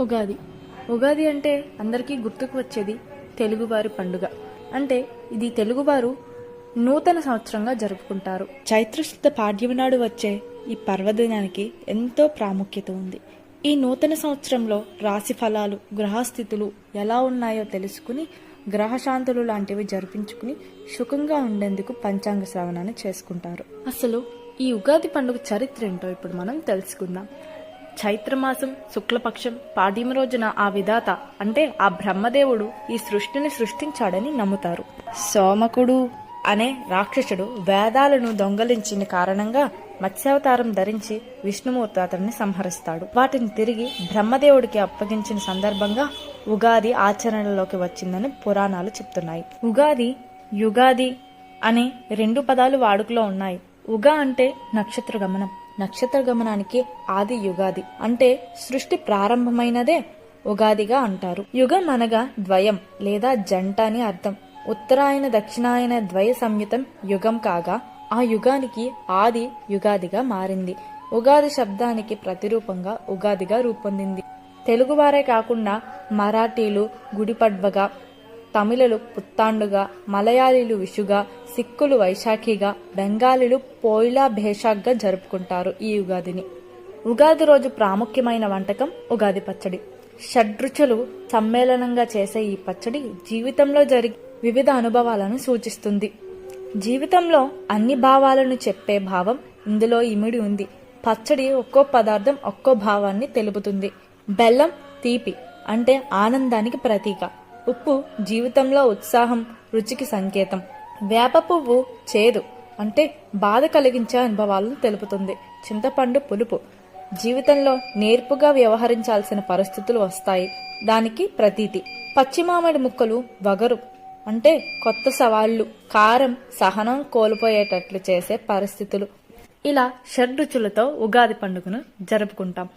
ఉగాది. ఉగాది అంటే అందరికీ గుర్తుకు వచ్చేది తెలుగువారి పండుగ. అంటే ఇది తెలుగువారు నూతన సంవత్సరంగా జరుపుకుంటారు. చైత్రశుద్ధ పాడ్యమి నాడు వచ్చే ఈ పర్వదినానికి ఎంతో ప్రాముఖ్యత ఉంది. ఈ నూతన సంవత్సరంలో రాశి ఫలాలు, గ్రహస్థితులు ఎలా ఉన్నాయో తెలుసుకుని గ్రహశాంతులు లాంటివి జరిపించుకుని సుఖంగా ఉండేందుకు పంచాంగ శ్రవణాన్ని చేసుకుంటారు. అసలు ఈ ఉగాది పండుగ చరిత్ర ఏంటో ఇప్పుడు మనం తెలుసుకుందాం. చైత్రమాసం శుక్లపక్షం పాడ్యమి రోజున ఆ విధాత అంటే ఆ బ్రహ్మదేవుడు ఈ సృష్టిని సృష్టించాడని నమ్ముతారు. సోమకుడు అనే రాక్షసుడు వేదాలను దొంగలించిన కారణంగా మత్స్యావతారం ధరించి విష్ణుమూర్తి అతన్ని సంహరిస్తాడు. వాటిని తిరిగి బ్రహ్మదేవుడికి అప్పగించిన సందర్భంగా ఉగాది ఆచరణలోకి వచ్చిందని పురాణాలు చెప్తున్నాయి. ఉగాది, యుగాది అనే రెండు పదాలు వాడుకలో ఉన్నాయి. ఉగా అంటే నక్షత్ర గమనం, నక్షత్ర గమనానికి ఆది యుగాది అంటే సృష్టి ప్రారంభమైనదే ఉగాదిగా అంటారు. యుగం అనగా ద్వయం లేదా జంట అని అర్థం. ఉత్తరాయణ దక్షిణాయన ద్వయ సంయుతం యుగం కాగా ఆ యుగానికి ఆది యుగాదిగా మారింది. ఉగాది శబ్దానికి ప్రతిరూపంగా ఉగాదిగా రూపొందింది. తెలుగువారే కాకుండా మరాఠీలు గుడిపడ్వగా, తమిళులు పుత్తాండుగా, మలయాళీలు విషుగా, సిక్కులు వైశాఖిగా, బెంగాలీలు పోయిలా భేషాగ్గా జరుపుకుంటారు ఈ ఉగాదిని. ఉగాది రోజు ప్రాముఖ్యమైన వంటకం ఉగాది పచ్చడి. షడ్రుచులు సమ్మేళనంగా చేసే ఈ పచ్చడి జీవితంలో జరిగే వివిధ అనుభవాలను సూచిస్తుంది. జీవితంలో అన్ని భావాలను చెప్పే భావం ఇందులో ఇమిడి ఉంది. పచ్చడి ఒక్కో పదార్థం ఒక్కో భావాన్ని తెలుపుతుంది. బెల్లం తీపి అంటే ఆనందానికి ప్రతీక. ఉప్పు జీవితంలో ఉత్సాహం, రుచికి సంకేతం. వేప పువ్వు చేదు అంటే బాధ కలిగించే అనుభవాలను తెలుపుతుంది. చింతపండు పులుపు జీవితంలో నేర్పుగా వ్యవహరించాల్సిన పరిస్థితులు వస్తాయి, దానికి ప్రతీతి. పచ్చి మామిడి ముక్కలు వగరు అంటే కొత్త సవాళ్లు. కారం సహనం కోల్పోయేటట్లు చేసే పరిస్థితులు. ఇలా షడ్రుచులతో ఉగాది పండుగను జరుపుకుంటాం.